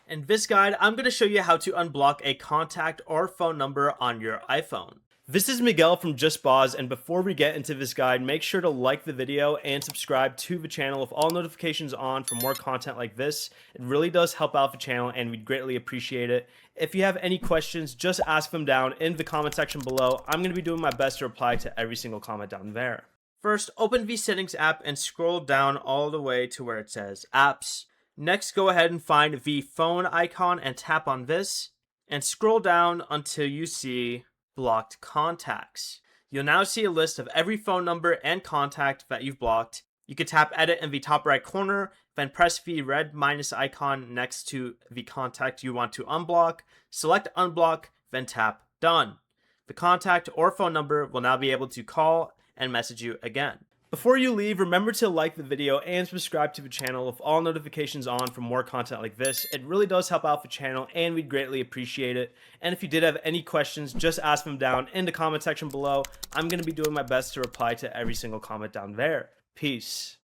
In this guide, I'm going to show you how to unblock a contact or phone number on your iPhone. This is Miguel from Just Boz, and before we get into this guide, make sure to like the video and subscribe to the channel with all notifications on for more content like this. It really does help out the channel and we'd greatly appreciate it. If you have any questions, just ask them down in the comment section below. I'm going to be doing my best to reply to every single comment down there. First, open the Settings app and scroll down all the way to where it says Apps. Next, go ahead and find the phone icon and tap on this, and scroll down until you see Blocked Contacts. You'll now see a list of every phone number and contact that you've blocked. You can tap Edit in the top right corner, then press the red minus icon next to the contact you want to unblock, select Unblock, then tap Done. The contact or phone number will now be able to call and message you again. Before you leave, remember to like the video and subscribe to the channel with all notifications on for more content like this. It really does help out the channel and we'd greatly appreciate it. And if you did have any questions, just ask them down in the comment section below. I'm going to be doing my best to reply to every single comment down there. Peace.